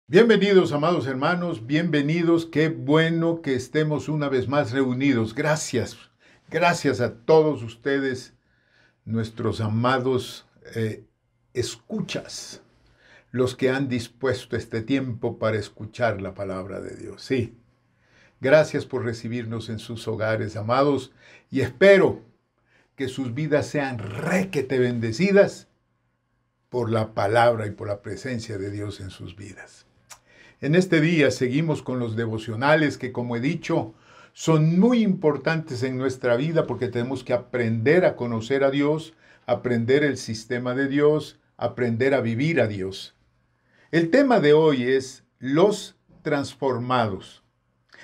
Bienvenidos, amados hermanos, bienvenidos. Qué bueno que estemos una vez más reunidos. Gracias a todos ustedes, nuestros amados escuchas, los que han dispuesto este tiempo para escuchar la palabra de Dios. Sí, gracias por recibirnos en sus hogares, amados, y espero que sus vidas sean requete bendecidas por la palabra y por la presencia de Dios en sus vidas. En este día seguimos con los devocionales que, como he dicho, son muy importantes en nuestra vida porque tenemos que aprender a conocer a Dios, aprender el sistema de Dios, aprender a vivir a Dios. El tema de hoy es los transformados,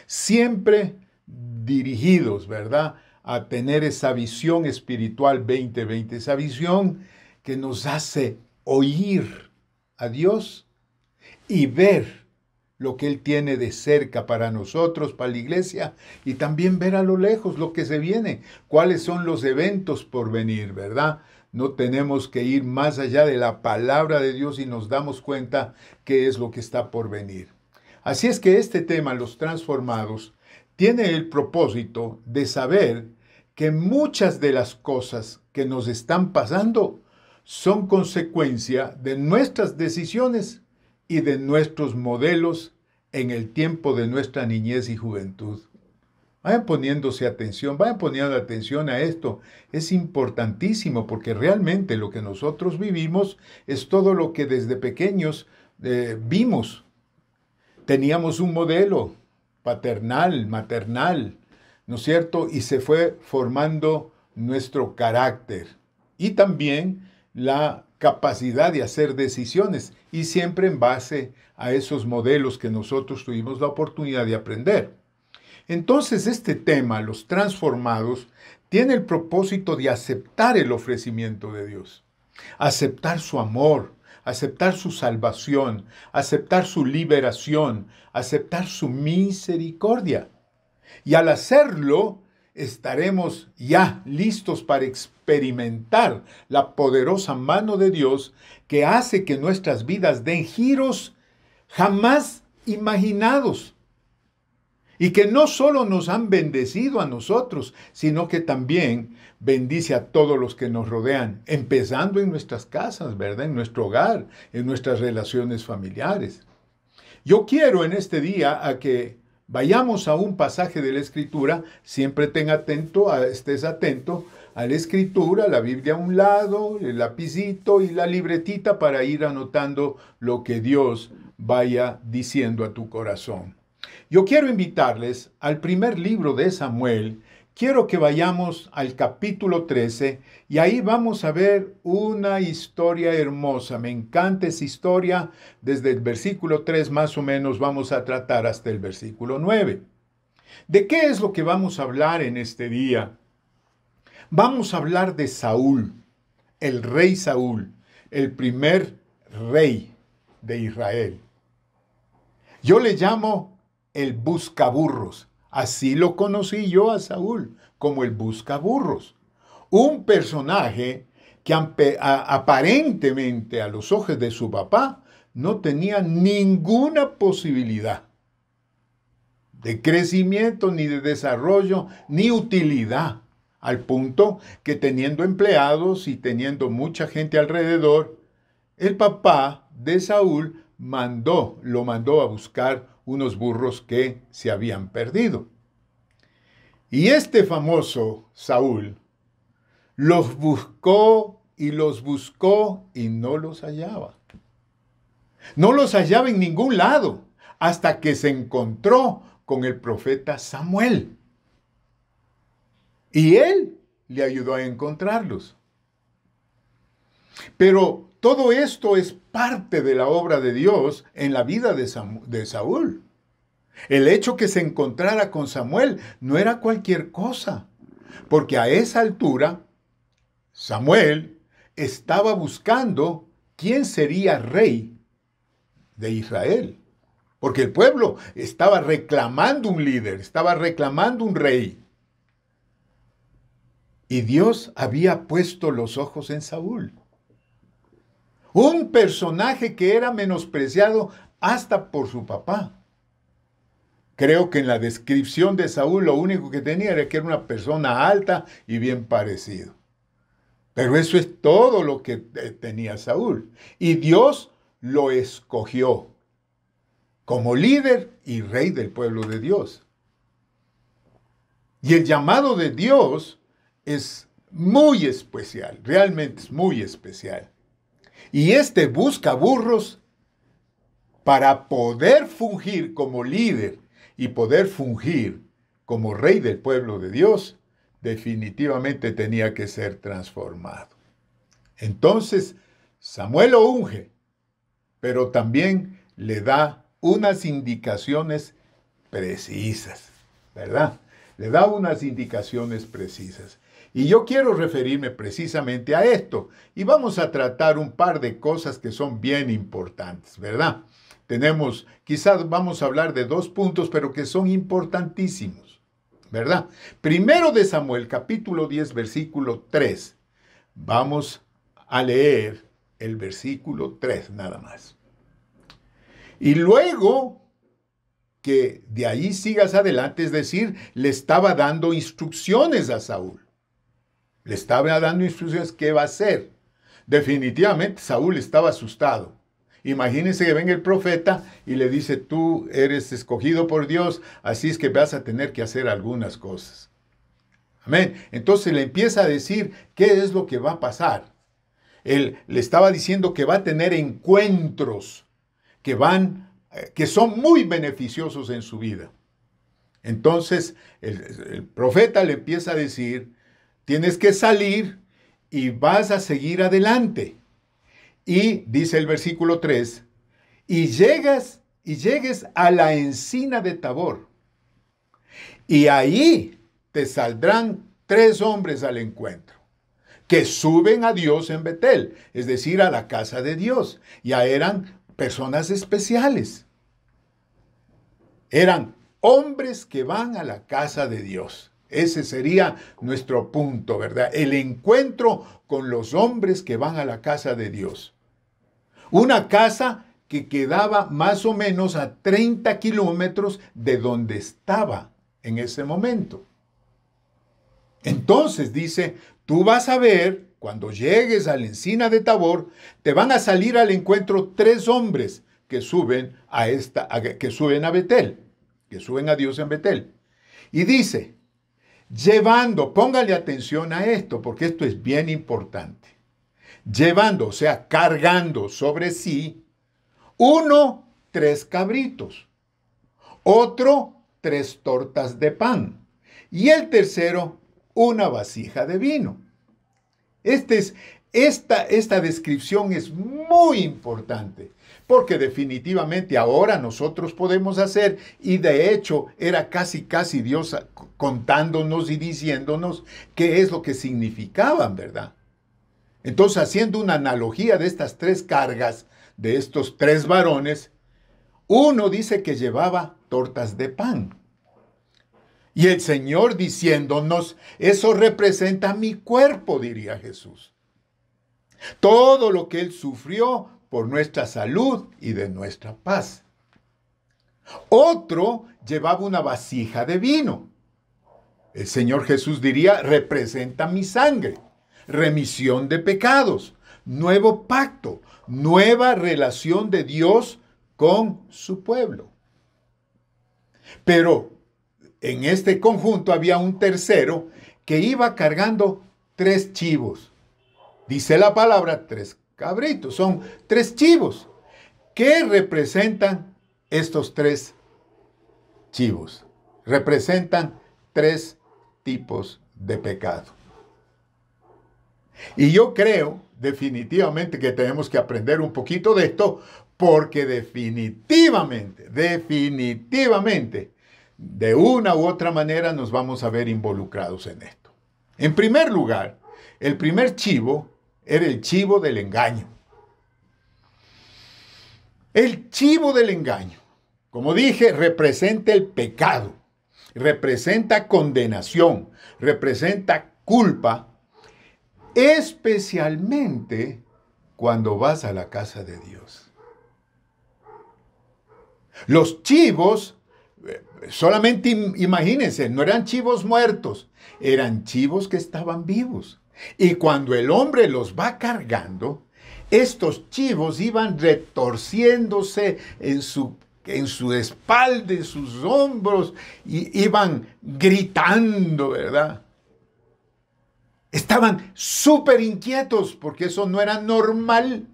siempre dirigidos, ¿verdad?, a tener esa visión espiritual 2020, esa visión que nos hace oír a Dios y ver lo que Él tiene de cerca para nosotros, para la iglesia, y también ver a lo lejos lo que se viene, cuáles son los eventos por venir, ¿verdad? No tenemos que ir más allá de la palabra de Dios y nos damos cuenta qué es lo que está por venir. Así es que este tema, los transformados, tiene el propósito de saber que muchas de las cosas que nos están pasando son consecuencia de nuestras decisiones y de nuestros modelos en el tiempo de nuestra niñez y juventud. Vayan poniéndose atención, vayan poniendo atención a esto. Es importantísimo porque realmente lo que nosotros vivimos es todo lo que desde pequeños vimos. Teníamos un modelo paternal, maternal, ¿no es cierto? Y se fue formando nuestro carácter y también la capacidad de hacer decisiones y siempre en base a esos modelos que nosotros tuvimos la oportunidad de aprender. Entonces este tema, los transformados, tiene el propósito de aceptar el ofrecimiento de Dios, aceptar su amor, aceptar su salvación, aceptar su liberación, aceptar su misericordia. Y al hacerlo, estaremos ya listos para experimentar la poderosa mano de Dios que hace que nuestras vidas den giros jamás imaginados. Y que no solo nos han bendecido a nosotros, sino que también bendice a todos los que nos rodean, empezando en nuestras casas, ¿verdad? En nuestro hogar, en nuestras relaciones familiares. Yo quiero en este día a que vayamos a un pasaje de la Escritura, siempre estés atento a la Escritura, la Biblia a un lado, el lapicito y la libretita para ir anotando lo que Dios vaya diciendo a tu corazón. Yo quiero invitarles al primer libro de Samuel. Quiero que vayamos al capítulo 13 y ahí vamos a ver una historia hermosa. Me encanta esa historia. Desde el versículo 3 más o menos vamos a tratar hasta el versículo 9. ¿De qué es lo que vamos a hablar en este día? Vamos a hablar de Saúl, el rey Saúl, el primer rey de Israel. Yo le llamo el buscaburros. Así lo conocí yo a Saúl, como el buscaburros. Un personaje que aparentemente a los ojos de su papá no tenía ninguna posibilidad de crecimiento, ni de desarrollo, ni utilidad, al punto que teniendo empleados y teniendo mucha gente alrededor, el papá de Saúl lo mandó a buscar unos burros que se habían perdido. Y este famoso Saúl los buscó y no los hallaba. No los hallaba en ningún lado hasta que se encontró con el profeta Samuel. Y él le ayudó a encontrarlos. Pero todo esto es parte de la obra de Dios en la vida de Saúl. El hecho que se encontrara con Samuel no era cualquier cosa, porque a esa altura Samuel estaba buscando quién sería rey de Israel, porque el pueblo estaba reclamando un líder, estaba reclamando un rey. Y Dios había puesto los ojos en Saúl. Un personaje que era menospreciado hasta por su papá. Creo que en la descripción de Saúl lo único que tenía era que era una persona alta y bien parecido. Pero eso es todo lo que tenía Saúl. Y Dios lo escogió como líder y rey del pueblo de Dios. Y el llamado de Dios es muy especial, realmente es muy especial. Y busca burros para poder fungir como líder y poder fungir como rey del pueblo de Dios, definitivamente tenía que ser transformado. Entonces, Samuel lo unge, pero también le da unas indicaciones precisas, ¿verdad? Le da unas indicaciones precisas. Y yo quiero referirme precisamente a esto. Y vamos a tratar un par de cosas que son bien importantes, ¿verdad? Quizás vamos a hablar de 2 puntos, pero que son importantísimos, ¿verdad? Primero de Samuel, capítulo 10, versículo 3. Vamos a leer el versículo 3 nada más. Y luego que de ahí sigas adelante, es decir, le estaba dando instrucciones a Saúl. Le estaba dando instrucciones qué va a hacer. Definitivamente Saúl estaba asustado. Imagínense que venga el profeta y le dice, tú eres escogido por Dios, así es que vas a tener que hacer algunas cosas. Amén. Entonces le empieza a decir qué es lo que va a pasar. Él le estaba diciendo que va a tener encuentros que son muy beneficiosos en su vida. Entonces el profeta le empieza a decir, tienes que salir y vas a seguir adelante. Y dice el versículo 3, y llegues a la encina de Tabor, y ahí te saldrán 3 hombres al encuentro, que suben a Dios en Betel, es decir, a la casa de Dios. Ya eran personas especiales. Eran hombres que van a la casa de Dios. Ese sería nuestro punto, ¿verdad? El encuentro con los hombres que van a la casa de Dios. Una casa que quedaba más o menos a 30 kilómetros de donde estaba en ese momento. Entonces dice, tú vas a ver, cuando llegues a la encina de Tabor, te van a salir al encuentro 3 hombres que suben a Betel, que suben a Dios en Betel. Y dice, llevando, póngale atención a esto, porque esto es bien importante. Llevando, o sea, cargando sobre sí, 1, 3 cabritos, otro, 3 tortas de pan, y el tercero, una vasija de vino. Esta descripción es muy importante, porque definitivamente ahora nosotros podemos hacer, y de hecho era casi Dios contándonos y diciéndonos qué es lo que significaban, ¿verdad? Entonces, haciendo una analogía de estas 3 cargas, de estos 3 varones, uno dice que llevaba tortas de pan. Y el Señor diciéndonos, eso representa mi cuerpo, diría Jesús. Todo lo que Él sufrió por nuestra salud y de nuestra paz. Otro llevaba una vasija de vino. El Señor Jesús diría, representa mi sangre. Remisión de pecados, nuevo pacto, nueva relación de Dios con su pueblo. Pero en este conjunto había un tercero que iba cargando 3 chivos. Dice la palabra 3 cabritos, son 3 chivos. ¿Qué representan estos 3 chivos? Representan 3 tipos de pecado. Y yo creo definitivamente que tenemos que aprender un poquito de esto, porque definitivamente, de una u otra manera nos vamos a ver involucrados en esto. En primer lugar, el primer chivo era el chivo del engaño. El chivo del engaño, como dije, representa el pecado, representa condenación, representa culpa, especialmente cuando vas a la casa de Dios. Los chivos, solamente imagínense, no eran chivos muertos, eran chivos que estaban vivos. Y cuando el hombre los va cargando, estos chivos iban retorciéndose en su espalda, en sus hombros, y iban gritando, ¿verdad? Estaban súper inquietos porque eso no era normal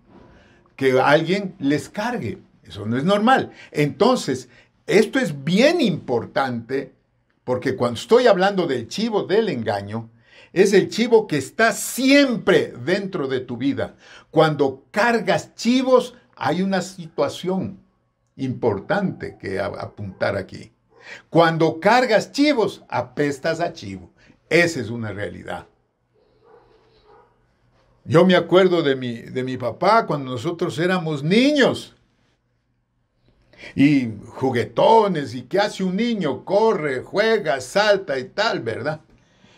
que alguien les cargue. Eso no es normal. Entonces, esto es bien importante porque cuando estoy hablando del chivo del engaño, es el chivo que está siempre dentro de tu vida. Cuando cargas chivos, hay una situación importante que apuntar aquí. Cuando cargas chivos, apestas a chivo. Esa es una realidad. Yo me acuerdo de mi papá cuando nosotros éramos niños. Y juguetones, ¿y qué hace un niño? Corre, juega, salta y tal, ¿verdad?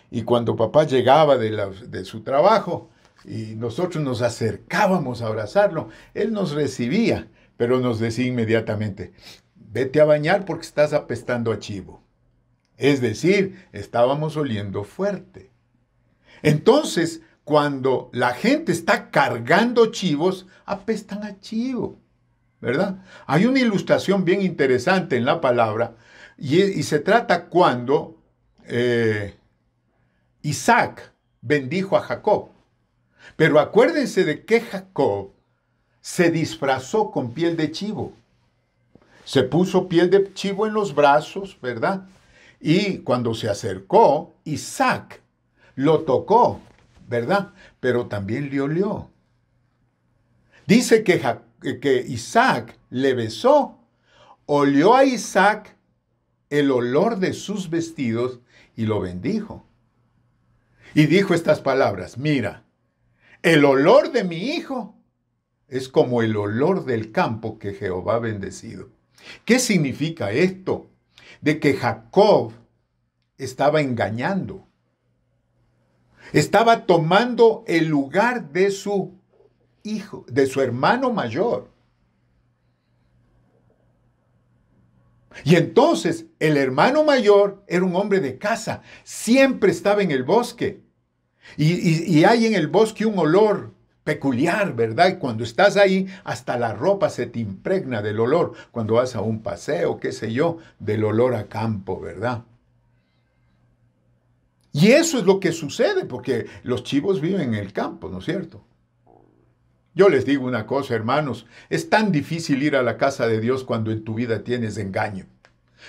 Y cuando papá llegaba de su trabajo y nosotros nos acercábamos a abrazarlo, él nos recibía, pero nos decía inmediatamente, vete a bañar porque estás apestando a chivo. Es decir, estábamos oliendo fuerte. Entonces, cuando la gente está cargando chivos, apestan a chivo, ¿verdad? Hay una ilustración bien interesante en la palabra y se trata cuando Isaac bendijo a Jacob. Pero acuérdense de que Jacob se disfrazó con piel de chivo. Se puso piel de chivo en los brazos, ¿verdad? Y cuando se acercó, Isaac lo tocó, ¿verdad? Pero también le olió. Dice que Isaac le besó, olió a Isaac el olor de sus vestidos y lo bendijo. Y dijo estas palabras, mira, el olor de mi hijo es como el olor del campo que Jehová ha bendecido. ¿Qué significa esto? De que Jacob estaba engañando. Estaba tomando el lugar de su hijo, de su hermano mayor. Y entonces el hermano mayor era un hombre de casa, siempre estaba en el bosque. Y hay en el bosque un olor peculiar, ¿verdad? Y cuando estás ahí, hasta la ropa se te impregna del olor. Cuando vas a un paseo, qué sé yo, del olor a campo, ¿verdad? Y eso es lo que sucede, porque los chivos viven en el campo, ¿no es cierto? Yo les digo una cosa, hermanos, es tan difícil ir a la casa de Dios cuando en tu vida tienes engaño,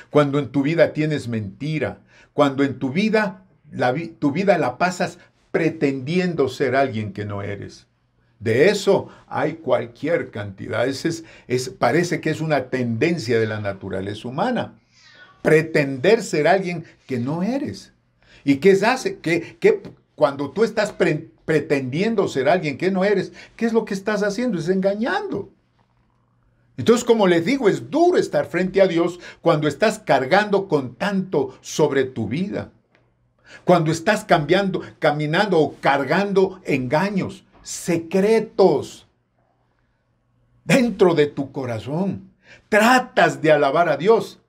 cuando en tu vida tienes mentira, cuando en tu vida la pasas pretendiendo ser alguien que no eres. De eso hay cualquier cantidad. Parece que es una tendencia de la naturaleza humana, pretender ser alguien que no eres. ¿Y qué hace? Que cuando tú estás pretendiendo ser alguien que no eres, ¿qué es lo que estás haciendo? Es engañando. Entonces, como les digo, es duro estar frente a Dios cuando estás cargando con tanto sobre tu vida. Cuando estás caminando o cargando engaños, secretos dentro de tu corazón. Tratas de alabar a Dios,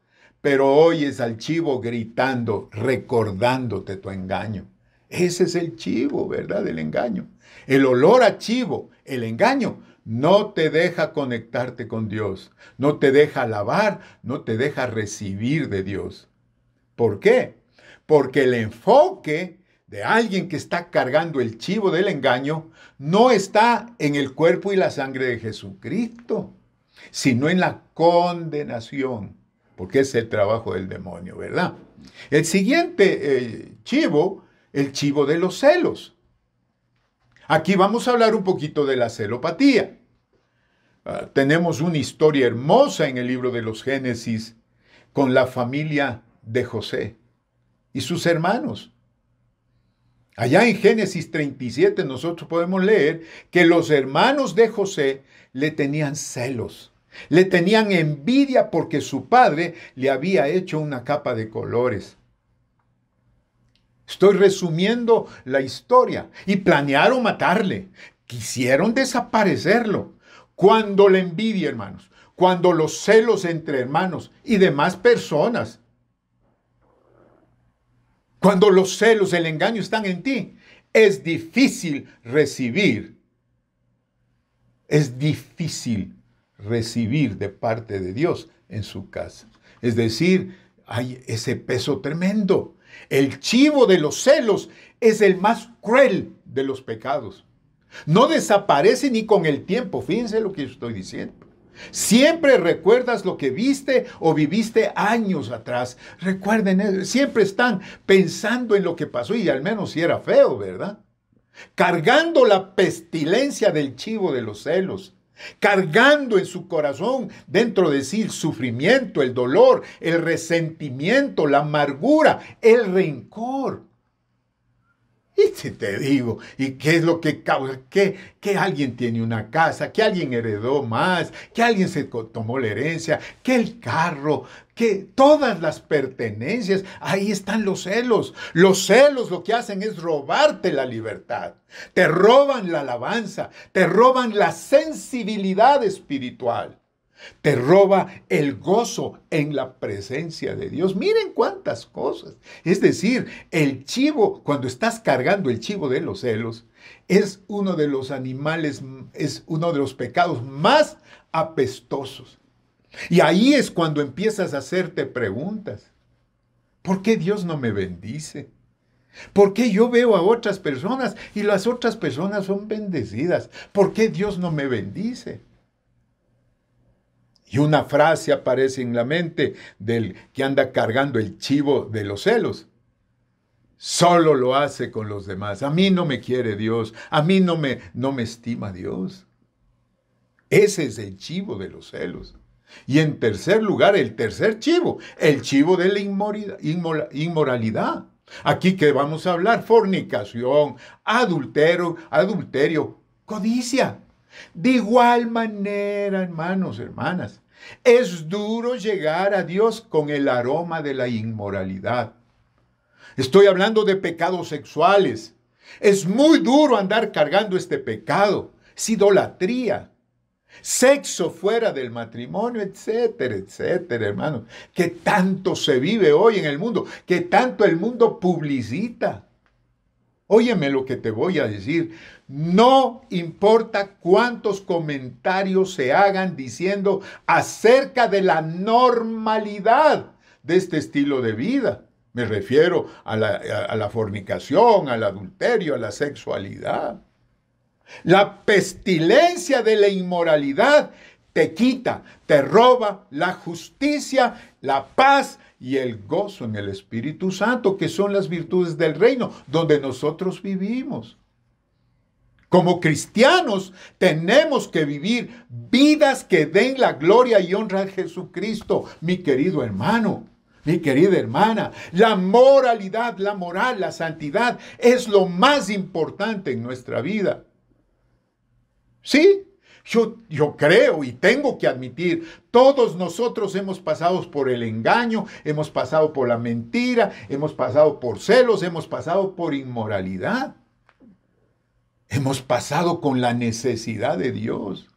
pero oyes al chivo gritando, recordándote tu engaño. Ese es el chivo, ¿verdad? El engaño. El olor a chivo, el engaño, no te deja conectarte con Dios. No te deja alabar, no te deja recibir de Dios. ¿Por qué? Porque el enfoque de alguien que está cargando el chivo del engaño no está en el cuerpo y la sangre de Jesucristo, sino en la condenación, porque es el trabajo del demonio, ¿verdad? El siguiente chivo, el chivo de los celos. Aquí vamos a hablar un poquito de la celopatía. Tenemos una historia hermosa en el libro de los Génesis con la familia de José y sus hermanos. Allá en Génesis 37 nosotros podemos leer que los hermanos de José le tenían celos, le tenían envidia porque su padre le había hecho una capa de colores. Estoy resumiendo la historia. Y planearon matarle, quisieron desaparecerlo. Cuando la envidia, hermanos, cuando los celos entre hermanos y demás personas, cuando los celos, el engaño están en ti, es difícil recibir. Es difícil recibir de parte de Dios en su casa. Es decir, hay ese peso tremendo. El chivo de los celos es el más cruel de los pecados. No desaparece ni con el tiempo. Fíjense lo que estoy diciendo. Siempre recuerdas lo que viste o viviste años atrás. Recuerden, siempre están pensando en lo que pasó y al menos si era feo, ¿verdad? Cargando la pestilencia del chivo de los celos. Cargando en su corazón, dentro de sí, el sufrimiento, el dolor, el resentimiento, la amargura, el rencor. Y si te digo, ¿y qué es lo que causa? Que alguien tiene una casa, que alguien heredó más, que alguien se tomó la herencia, que el carro, que todas las pertenencias, ahí están los celos. Los celos lo que hacen es robarte la libertad. Te roban la alabanza, te roban la sensibilidad espiritual. Te roba el gozo en la presencia de Dios. Miren cuántas cosas. Es decir, el chivo, cuando estás cargando el chivo de los celos, es uno de los animales, es uno de los pecados más apestosos. Y ahí es cuando empiezas a hacerte preguntas. ¿Por qué Dios no me bendice? ¿Por qué yo veo a otras personas y las otras personas son bendecidas? ¿Por qué Dios no me bendice? Y una frase aparece en la mente del que anda cargando el chivo de los celos. Solo lo hace con los demás. A mí no me quiere Dios. A mí no me estima Dios. Ese es el chivo de los celos. Y en tercer lugar, el tercer chivo, el chivo de la inmoralidad. Aquí que vamos a hablar, fornicación, adulterio, codicia. De igual manera, hermanos, hermanas, es duro llegar a Dios con el aroma de la inmoralidad. Estoy hablando de pecados sexuales. Es muy duro andar cargando este pecado. Es idolatría, sexo fuera del matrimonio, etcétera, etcétera, hermanos. Que tanto se vive hoy en el mundo, que tanto el mundo publicita. Óyeme lo que te voy a decir. No importa cuántos comentarios se hagan diciendo acerca de la normalidad de este estilo de vida. Me refiero a la fornicación, al adulterio, a la sexualidad. La pestilencia de la inmoralidad te quita, te roba la justicia, la paz y el gozo en el Espíritu Santo, que son las virtudes del reino, donde nosotros vivimos. Como cristianos tenemos que vivir vidas que den la gloria y honra a Jesucristo, mi querido hermano, mi querida hermana. La moralidad, la moral, la santidad es lo más importante en nuestra vida. Sí, yo creo y tengo que admitir, todos nosotros hemos pasado por el engaño, hemos pasado por la mentira, hemos pasado por celos, hemos pasado por inmoralidad. Hemos pasado con la necesidad de Dios.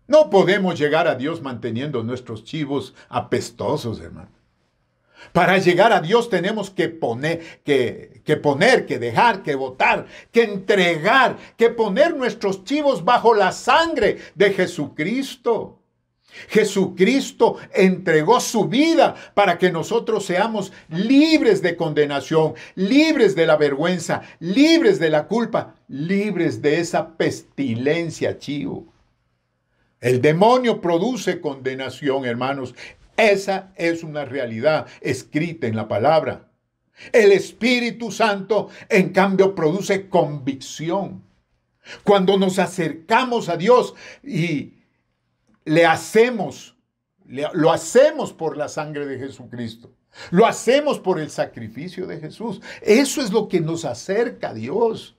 No podemos llegar a Dios manteniendo nuestros chivos apestosos, hermano. Para llegar a Dios tenemos que poner, que dejar, que botar, que entregar, que poner nuestros chivos bajo la sangre de Jesucristo. Jesucristo entregó su vida para que nosotros seamos libres de condenación, libres de la vergüenza, libres de la culpa, libres de esa pestilencia, chivo. El demonio produce condenación, hermanos. Esa es una realidad escrita en la palabra. El Espíritu Santo, en cambio, produce convicción. Cuando nos acercamos a Dios y lo hacemos por la sangre de Jesucristo. Lo hacemos por el sacrificio de Jesús. Eso es lo que nos acerca a Dios.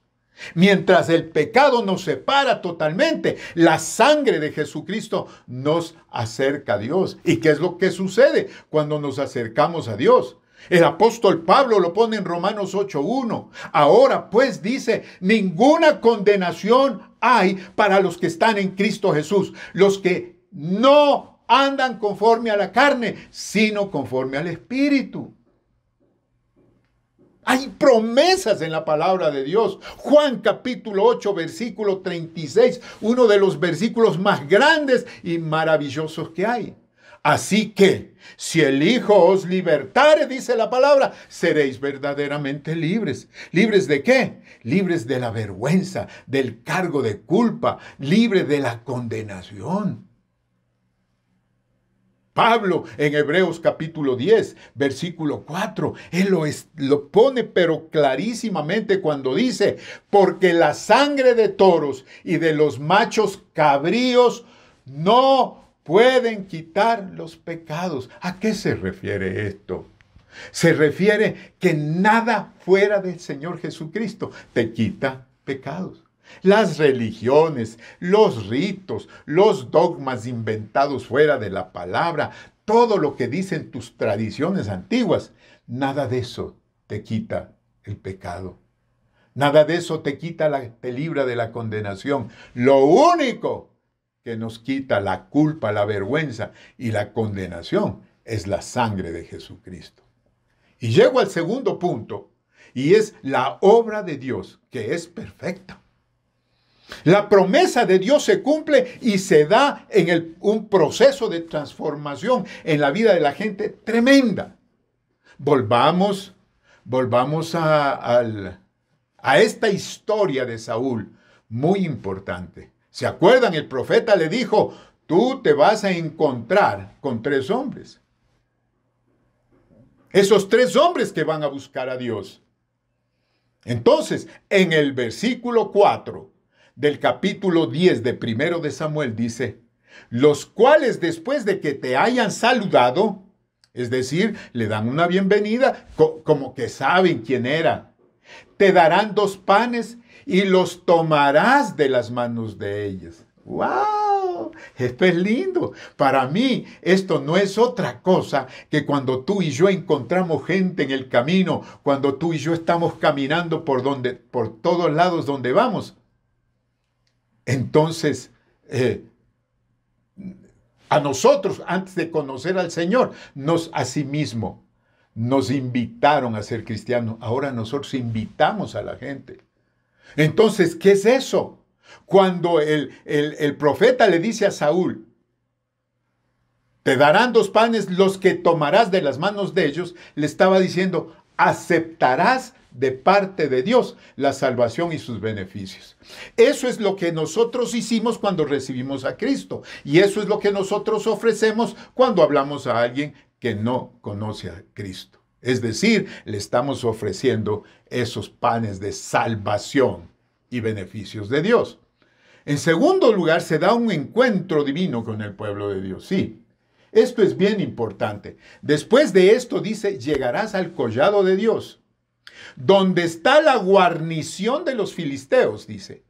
Mientras el pecado nos separa totalmente, la sangre de Jesucristo nos acerca a Dios. ¿Y qué es lo que sucede cuando nos acercamos a Dios? El apóstol Pablo lo pone en Romanos 8:1. Ahora pues dice, ninguna condenación hay para los que están en Cristo Jesús, los que no andan conforme a la carne, sino conforme al Espíritu. Hay promesas en la palabra de Dios. Juan capítulo 8, versículo 36, uno de los versículos más grandes y maravillosos que hay. Así que, si el Hijo os libertare, dice la palabra, seréis verdaderamente libres. ¿Libres de qué? Libres de la vergüenza, del cargo de culpa, libres de la condenación. Pablo en Hebreos capítulo 10, versículo 4, él lo pone pero clarísimamente cuando dice, porque la sangre de toros y de los machos cabríos no pueden quitar los pecados. ¿A qué se refiere esto? Se refiere que nada fuera del Señor Jesucristo te quita pecados. Las religiones, los ritos, los dogmas inventados fuera de la palabra, todo lo que dicen tus tradiciones antiguas, nada de eso te quita el pecado. Nada de eso te libra de la condenación. Lo único que nos quita la culpa, la vergüenza y la condenación es la sangre de Jesucristo. Y llego al segundo punto, y es la obra de Dios, que es perfecta. La promesa de Dios se cumple y se da en un proceso de transformación en la vida de la gente tremenda. Volvamos a esta historia de Saúl, muy importante. ¿Se acuerdan? El profeta le dijo, tú te vas a encontrar con 3 hombres. Esos 3 hombres que van a buscar a Dios. Entonces, en el versículo 4 del capítulo 10 de 1 de Samuel dice, los cuales después de que te hayan saludado, es decir, le dan una bienvenida, como que saben quién era, te darán 2 panes y los tomarás de las manos de ellas. ¡Wow! Esto es lindo. Para mí, esto no es otra cosa que cuando tú y yo encontramos gente en el camino, cuando tú y yo estamos caminando por todos lados donde vamos. Entonces, a nosotros, antes de conocer al Señor, asimismo nos invitaron a ser cristianos. Ahora nosotros invitamos a la gente. Entonces, ¿qué es eso? Cuando el profeta le dice a Saúl, te darán 2 panes, los que tomarás de las manos de ellos, le estaba diciendo, aceptarás de parte de Dios la salvación y sus beneficios. Eso es lo que nosotros hicimos cuando recibimos a Cristo. Y eso es lo que nosotros ofrecemos cuando hablamos a alguien que no conoce a Cristo. Es decir, le estamos ofreciendo esos panes de salvación y beneficios de Dios. En segundo lugar, se da un encuentro divino con el pueblo de Dios. Sí, esto es bien importante. Después de esto dice, llegarás al collado de Dios, donde está la guarnición de los filisteos, dice.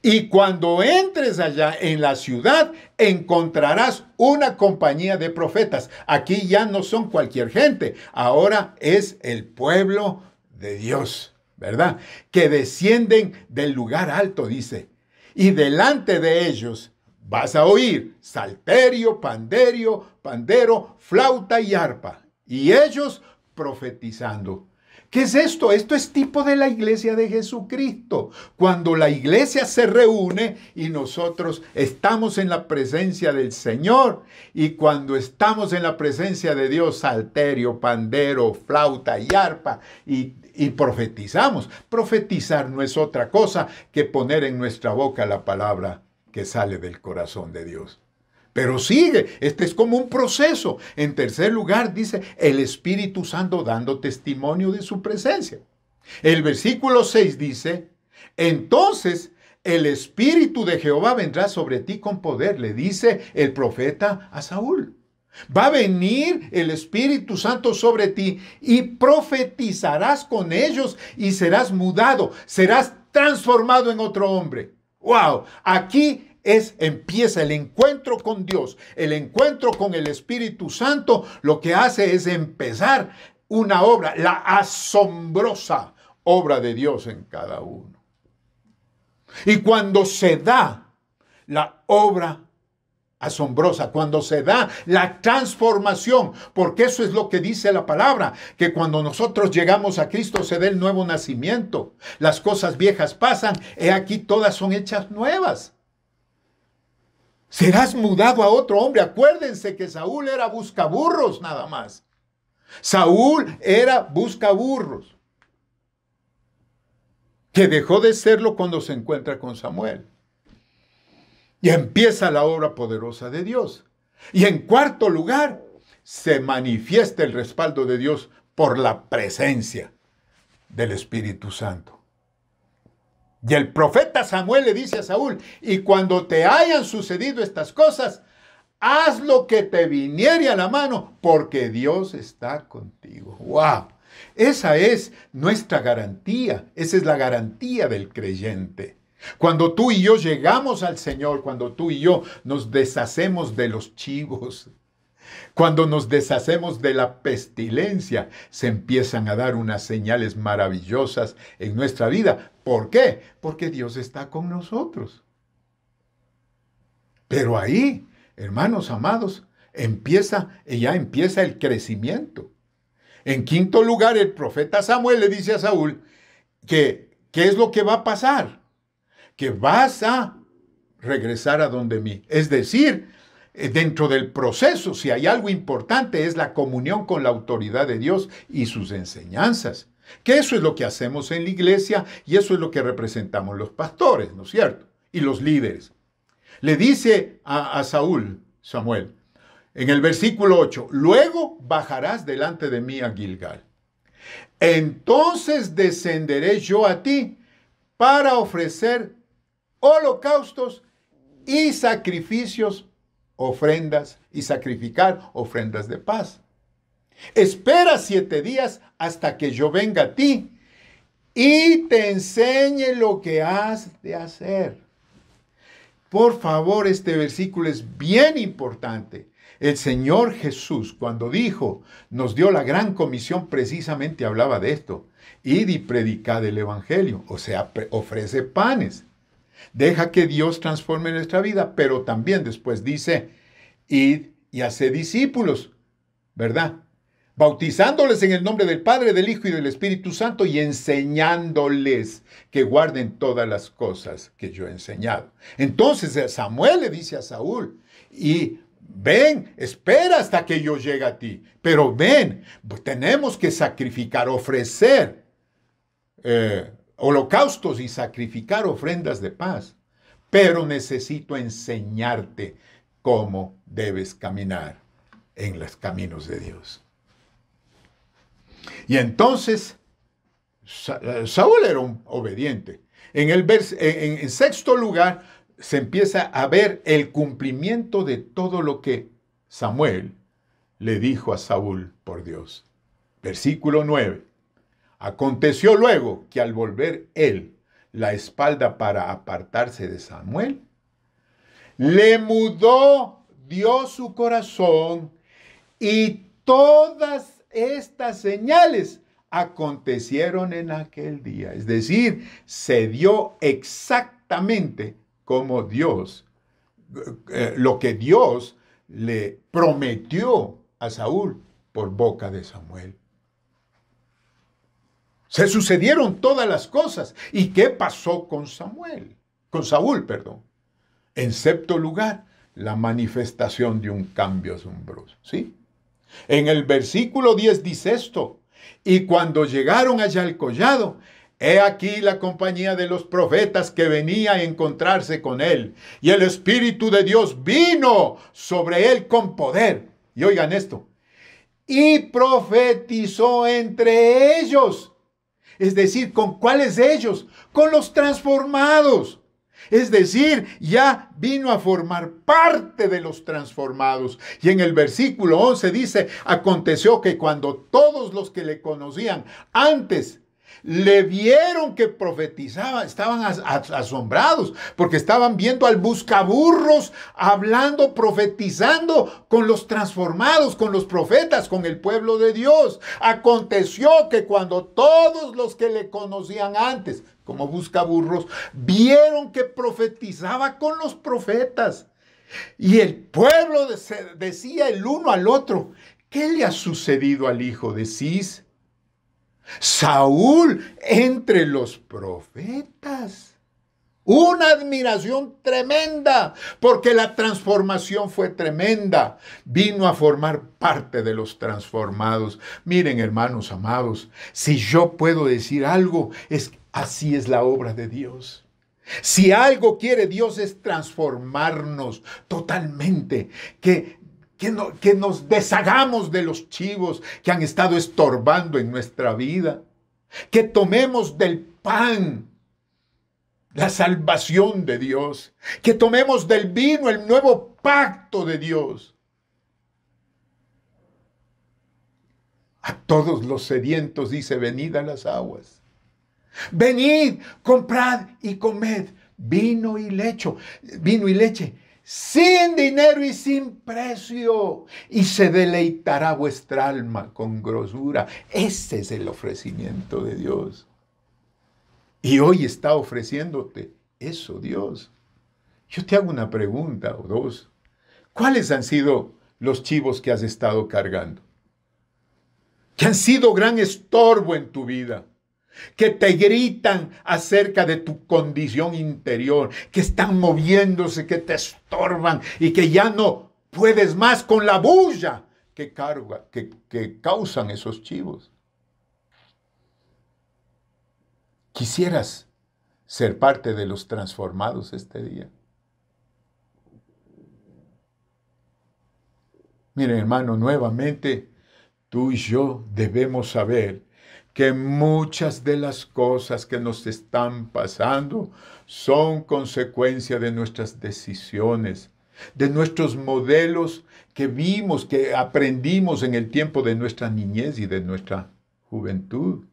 Y cuando entres allá en la ciudad, encontrarás una compañía de profetas. Aquí ya no son cualquier gente, ahora es el pueblo de Dios, ¿verdad? Que descienden del lugar alto, dice. Y delante de ellos vas a oír salterio, pandero, flauta y arpa. Y ellos profetizando. ¿Qué es esto? Esto es tipo de la iglesia de Jesucristo. Cuando la iglesia se reúne y nosotros estamos en la presencia del Señor, y cuando estamos en la presencia de Dios, salterio, pandero, flauta y arpa, y profetizamos. Profetizar no es otra cosa que poner en nuestra boca la palabra que sale del corazón de Dios. Pero sigue, este es como un proceso. En tercer lugar, dice, el Espíritu Santo dando testimonio de su presencia. El versículo 6 dice, entonces el Espíritu de Jehová vendrá sobre ti con poder, le dice el profeta a Saúl. Va a venir el Espíritu Santo sobre ti y profetizarás con ellos y serás mudado, serás transformado en otro hombre. ¡Wow! Aquí empieza el encuentro con Dios, el encuentro con el Espíritu Santo. Lo que hace es empezar una obra, la asombrosa obra de Dios en cada uno. Y cuando se da la obra asombrosa, cuando se da la transformación, porque eso es lo que dice la palabra, que cuando nosotros llegamos a Cristo se da el nuevo nacimiento. Las cosas viejas pasan, he aquí todas son hechas nuevas. Serás mudado a otro hombre. Acuérdense que Saúl era buscaburros nada más. Saúl era buscaburros, que dejó de serlo cuando se encuentra con Samuel. Y empieza la obra poderosa de Dios. Y en cuarto lugar, se manifiesta el respaldo de Dios por la presencia del Espíritu Santo. Y el profeta Samuel le dice a Saúl, y cuando te hayan sucedido estas cosas, haz lo que te viniere a la mano, porque Dios está contigo. ¡Wow! Esa es nuestra garantía. Esa es la garantía del creyente. Cuando tú y yo llegamos al Señor, cuando tú y yo nos deshacemos de los chivos, cuando nos deshacemos de la pestilencia, se empiezan a dar unas señales maravillosas en nuestra vida. ¿Por qué? Porque Dios está con nosotros. Pero ahí, hermanos amados, ya empieza el crecimiento. En quinto lugar, el profeta Samuel le dice a Saúl que ¿qué es lo que va a pasar? Que vas a regresar a donde mí. Es decir, dentro del proceso, si hay algo importante, es la comunión con la autoridad de Dios y sus enseñanzas. Que eso es lo que hacemos en la iglesia y eso es lo que representamos los pastores, ¿no es cierto? Y los líderes. Le dice a Samuel, en el versículo 8, luego bajarás delante de mí a Gilgal. Entonces descenderé yo a ti para ofrecer holocaustos y sacrificios, ofrendas y sacrificar ofrendas de paz. Espera 7 días hasta que yo venga a ti y te enseñe lo que has de hacer. Por favor, este versículo es bien importante. El Señor Jesús, cuando nos dio la gran comisión, precisamente hablaba de esto. Id y predicad el evangelio, o sea, ofrece panes. Deja que Dios transforme nuestra vida, pero también después dice, id y haced discípulos, ¿verdad? Bautizándoles en el nombre del Padre, del Hijo y del Espíritu Santo y enseñándoles que guarden todas las cosas que yo he enseñado. Entonces Samuel le dice a Saúl, y ven, espera hasta que yo llegue a ti, pero ven, tenemos que sacrificar, ofrecer holocaustos y sacrificar ofrendas de paz, pero necesito enseñarte cómo debes caminar en los caminos de Dios. Y entonces Saúl era un obediente. En sexto lugar, se empieza a ver el cumplimiento de todo lo que Samuel le dijo a Saúl por Dios. Versículo 9. Aconteció luego que al volver él la espalda para apartarse de Samuel, le mudó Dios su corazón y todas estas señales acontecieron en aquel día. Es decir, se dio exactamente como Dios, lo que Dios le prometió a Saúl por boca de Samuel. Se sucedieron todas las cosas. ¿Y qué pasó con Saúl? En sexto lugar, la manifestación de un cambio asombroso. ¿Sí? En el versículo 10 dice esto, y cuando llegaron allá al collado, he aquí la compañía de los profetas que venía a encontrarse con él, y el Espíritu de Dios vino sobre él con poder. Y oigan esto, y profetizó entre ellos. Es decir, ¿con cuáles de ellos? Con los transformados. Es decir, ya vino a formar parte de los transformados. Y en el versículo 11 dice, aconteció que cuando todos los que le conocían antes le vieron que profetizaba, estaban asombrados porque estaban viendo al buscaburros hablando, profetizando con los transformados, con los profetas, con el pueblo de Dios. Aconteció que cuando todos los que le conocían antes, como buscaburros, vieron que profetizaba con los profetas, y el pueblo decía el uno al otro: ¿qué le ha sucedido al hijo de Cis? Saúl entre los profetas. Una admiración tremenda, porque la transformación fue tremenda. Vino a formar parte de los transformados. Miren, hermanos amados, si yo puedo decir algo, así es la obra de Dios. Si algo quiere Dios es transformarnos totalmente, que nos deshagamos de los chivos que han estado estorbando en nuestra vida, que tomemos del pan la salvación de Dios, que tomemos del vino el nuevo pacto de Dios. A todos los sedientos dice: venid a las aguas. Venid, comprad y comed vino y leche, sin dinero y sin precio, y se deleitará vuestra alma con grosura. Ese es el ofrecimiento de Dios. Y hoy está ofreciéndote eso, Dios. Yo te hago una pregunta o dos. ¿Cuáles han sido los chivos que has estado cargando? Que han sido gran estorbo en tu vida, que te gritan acerca de tu condición interior, que están moviéndose, que te estorban y que ya no puedes más con la bulla que causan esos chivos. ¿Quisieras ser parte de los transformados este día? Miren, hermano, nuevamente tú y yo debemos saber que muchas de las cosas que nos están pasando son consecuencia de nuestras decisiones, de nuestros modelos que vimos, que aprendimos en el tiempo de nuestra niñez y de nuestra juventud.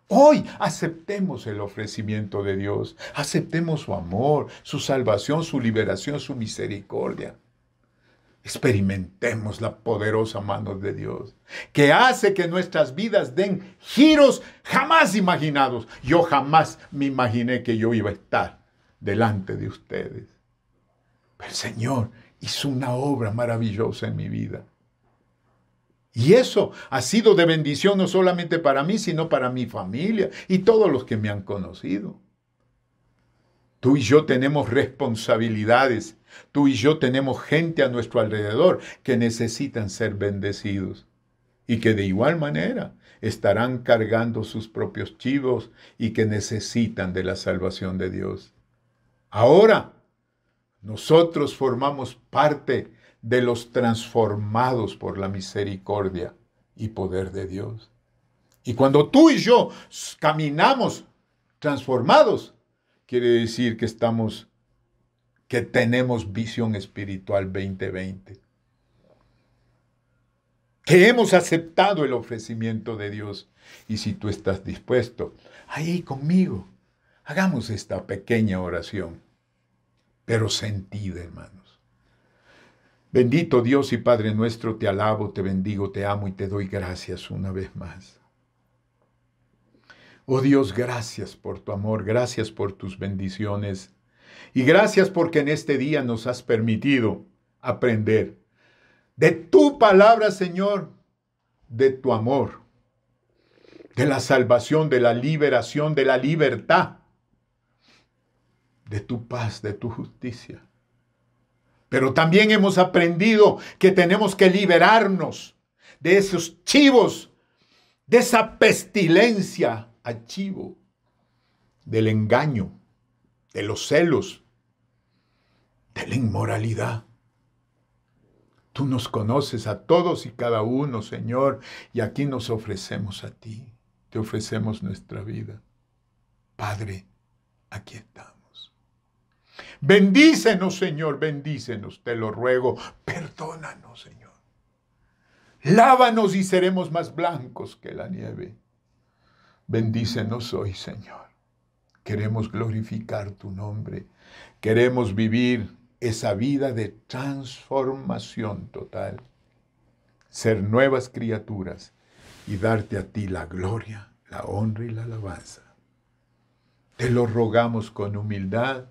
Hoy aceptemos el ofrecimiento de Dios, aceptemos su amor, su salvación, su liberación, su misericordia. Experimentemos la poderosa mano de Dios, que hace que nuestras vidas den giros jamás imaginados. Yo jamás me imaginé que yo iba a estar delante de ustedes. Pero el Señor hizo una obra maravillosa en mi vida. Y eso ha sido de bendición no solamente para mí, sino para mi familia y todos los que me han conocido. Tú y yo tenemos responsabilidades. Tú y yo tenemos gente a nuestro alrededor que necesitan ser bendecidos y que de igual manera estarán cargando sus propios chivos y que necesitan de la salvación de Dios. Ahora, nosotros formamos parte de los transformados por la misericordia y poder de Dios. Y cuando tú y yo caminamos transformados, quiere decir que tenemos visión espiritual 2020. Que hemos aceptado el ofrecimiento de Dios. Y si tú estás dispuesto, ahí conmigo, hagamos esta pequeña oración, pero sentida, hermanos. Bendito Dios y Padre nuestro, te alabo, te bendigo, te amo y te doy gracias una vez más. Oh Dios, gracias por tu amor, gracias por tus bendiciones y gracias porque en este día nos has permitido aprender de tu palabra, Señor, de tu amor, de la salvación, de la liberación, de la libertad, de tu paz, de tu justicia. Pero también hemos aprendido que tenemos que liberarnos de esos chivos, de esa pestilencia a chivo, del engaño, de los celos, de la inmoralidad. Tú nos conoces a todos y cada uno, Señor, y aquí nos ofrecemos a ti. Te ofrecemos nuestra vida. Padre, aquí estamos. Bendícenos, Señor, bendícenos, te lo ruego. Perdónanos, Señor. Lávanos y seremos más blancos que la nieve. Bendícenos hoy, Señor. Queremos glorificar tu nombre. Queremos vivir esa vida de transformación total. Ser nuevas criaturas y darte a ti la gloria, la honra y la alabanza. Te lo rogamos con humildad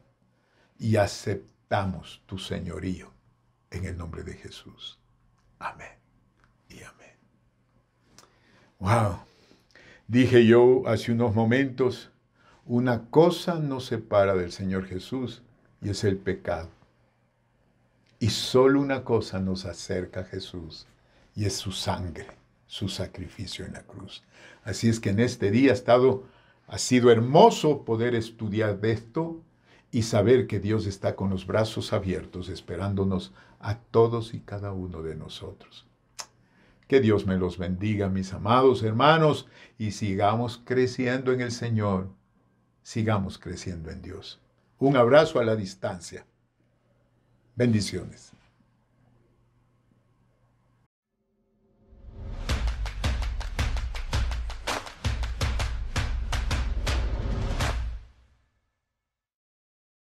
y aceptamos tu señorío en el nombre de Jesús. Amén y amén. Wow. Dije yo hace unos momentos, una cosa nos separa del Señor Jesús y es el pecado. Y solo una cosa nos acerca a Jesús y es su sangre, su sacrificio en la cruz. Así es que en este día ha sido hermoso poder estudiar de esto y saber que Dios está con los brazos abiertos esperándonos a todos y cada uno de nosotros. Que Dios me los bendiga, mis amados hermanos, y sigamos creciendo en el Señor. Sigamos creciendo en Dios. Un abrazo a la distancia. Bendiciones.